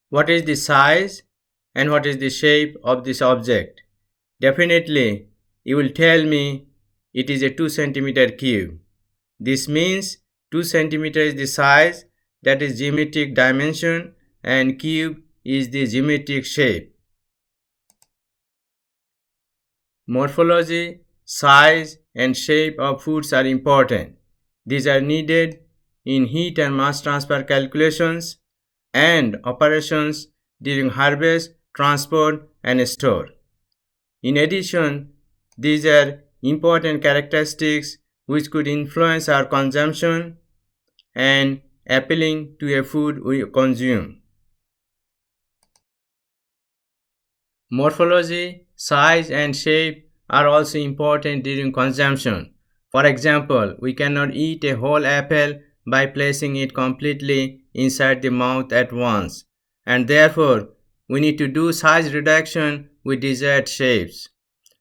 What is the size and what is the shape of this object? Definitely, you will tell me it is a 2 centimeter cube. This means 2 centimeter is the size, that is geometric dimension, and cube is the geometric shape. Morphology, size, and shape of foods are important. These are needed in heat and mass transfer calculations and operations during harvest, transport, and store. In addition, these are important characteristics which could influence our consumption and appealing to a food we consume. Morphology, size, and shape are also important during consumption. For example, we cannot eat a whole apple by placing it completely inside the mouth at once, and therefore we need to do size reduction with desired shapes,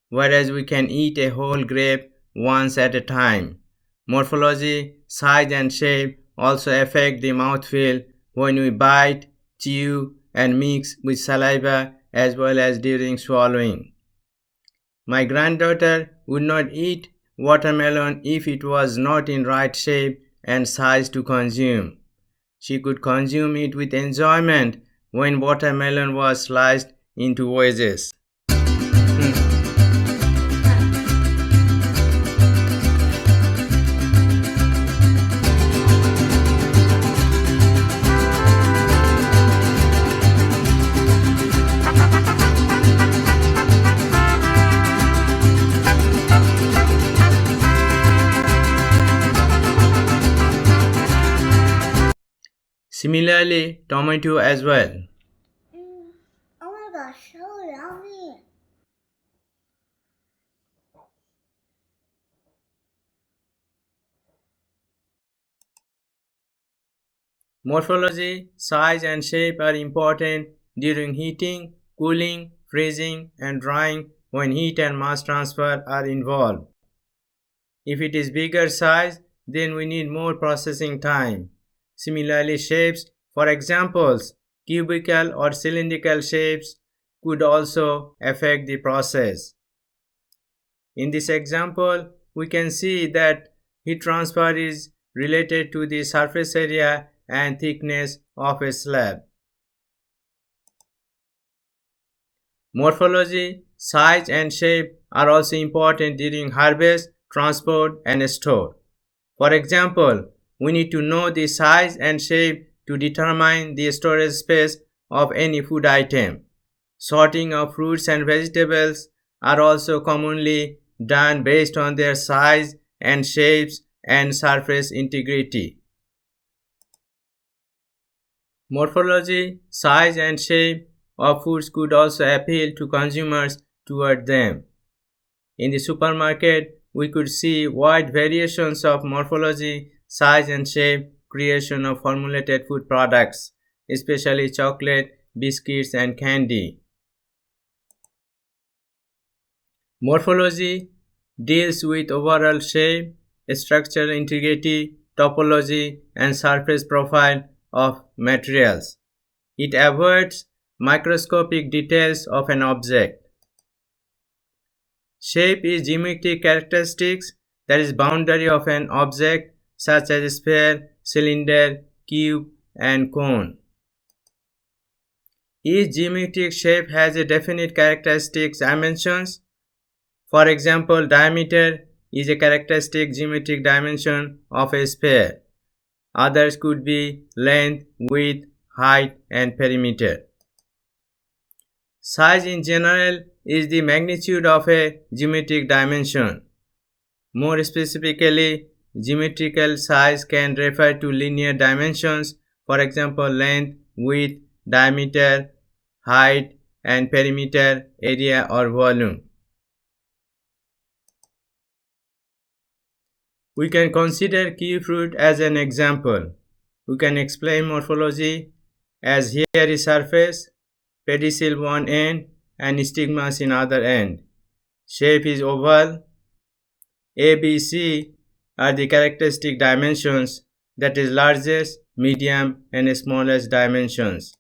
whereas we can eat a whole grape once at a time. Morphology, size, and shape also affect the mouthfeel when we bite, chew, and mix with saliva as well as during swallowing. My granddaughter would not eat watermelon if it was not in right shape and size to consume. She could consume it with enjoyment when watermelon was sliced into wedges. Similarly, tomato as well. Oh my gosh, so yummy. Morphology, size, and shape are important during heating, cooling, freezing, and drying when heat and mass transfer are involved. If it is bigger size, then we need more processing time. Similarly, shapes, for examples, cubical or cylindrical shapes could also affect the process. In this example, we can see that heat transfer is related to the surface area and thickness of a slab. Morphology, size, and shape are also important during harvest, transport, and store. For example, we need to know the size and shape to determine the storage space of any food item. Sorting of fruits and vegetables are also commonly done based on their size and shapes and surface integrity. Morphology, size, and shape of foods could also appeal to consumers toward them. In the supermarket, we could see wide variations of morphology, size, and shape creation of formulated food products, especially chocolate, biscuits, and candy. Morphology deals with overall shape, structural integrity, topology, and surface profile of materials. It avoids microscopic details of an object. Shape is geometric characteristics, that is boundary of an object such as a sphere, cylinder, cube, and cone. Each geometric shape has a definite characteristic dimensions. For example, diameter is a characteristic geometric dimension of a sphere. Others could be length, width, height, and perimeter. Size in general is the magnitude of a geometric dimension. More specifically, geometrical size can refer to linear dimensions, for example, length, width, diameter, height, and perimeter, area, or volume. We can consider kiwifruit as an example. We can explain morphology as here is surface, pedicel one end, and stigmas in other end. Shape is oval. ABC are the characteristic dimensions, that is largest, medium and smallest dimensions.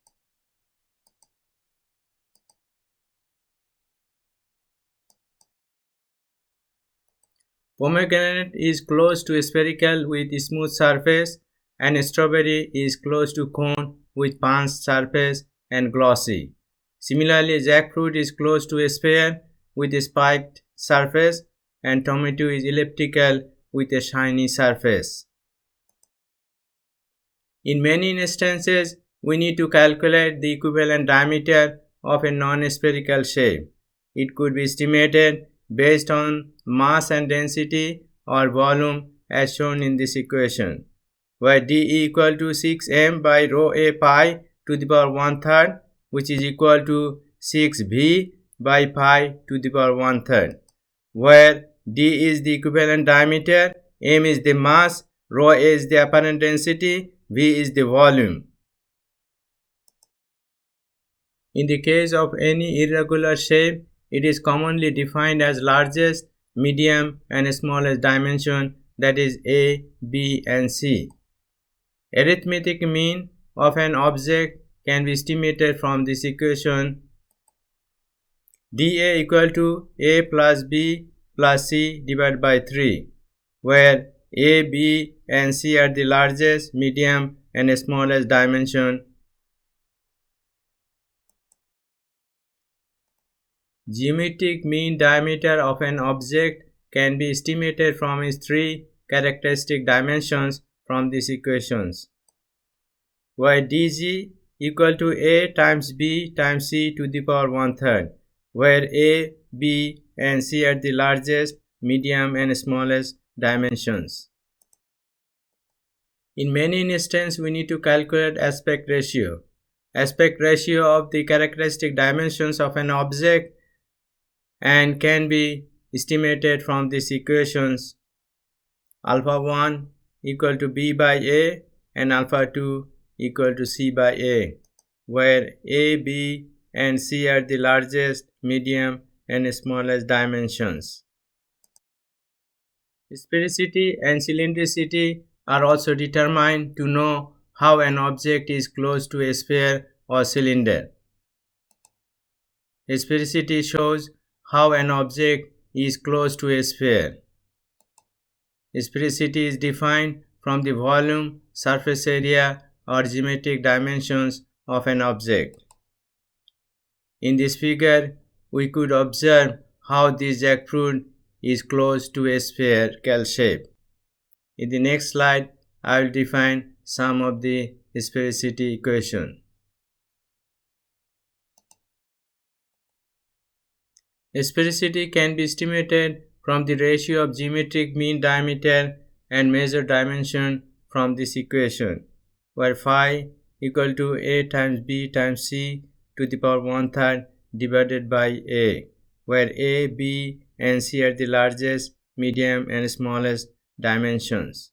Pomegranate is close to spherical with smooth surface, and strawberry is close to cone with punched surface and glossy. Similarly, jackfruit is close to a sphere with a spiked surface, and tomato is elliptical with a shiny surface. In many instances, we need to calculate the equivalent diameter of a non-spherical shape. It could be estimated based on mass and density or volume as shown in this equation, where d equal to 6m by rho a pi to the power 1/3, which is equal to 6v by pi to the power 1/3, where d is the equivalent diameter, m is the mass, rho a is the apparent density, v is the volume. In the case of any irregular shape, it is commonly defined as largest, medium and smallest dimension, that is a, b and c. Arithmetic mean of an object can be estimated from this equation. dA equal to a plus b plus c divided by 3, where a, b and c are the largest, medium and smallest dimension. Geometric mean diameter of an object can be estimated from its three characteristic dimensions from these equations, where dg equal to a times b times c to the power 1/3, where a, b and c are the largest, medium and smallest dimensions. In many instances, we need to calculate aspect ratio. Aspect ratio of the characteristic dimensions of an object and can be estimated from these equations. Alpha 1 equal to b by a and alpha 2 equal to c by a, where a, b and c are the largest, medium and smallest dimensions. Sphericity and cylindricity are also determined to know how an object is close to a sphere or cylinder. Sphericity shows how an object is close to a sphere. Sphericity is defined from the volume, surface area or geometric dimensions of an object. In this figure, we could observe how this jackfruit is close to a spherical shape. In the next slide, I will define some of the sphericity equation. Sphericity can be estimated from the ratio of geometric mean diameter and measured dimension from this equation, where phi equal to a times b times c to the power 1/3 divided by a, where a, b and c are the largest, medium and smallest dimensions.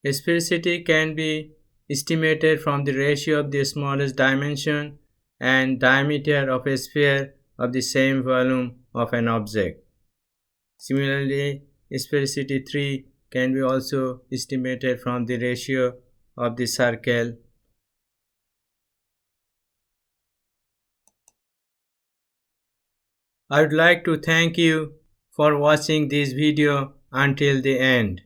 Sphericity can be estimated from the ratio of the smallest dimension and diameter of a sphere of the same volume of an object. Similarly, sphericity 3 can be also estimated from the ratio of the circle. I would like to thank you for watching this video until the end.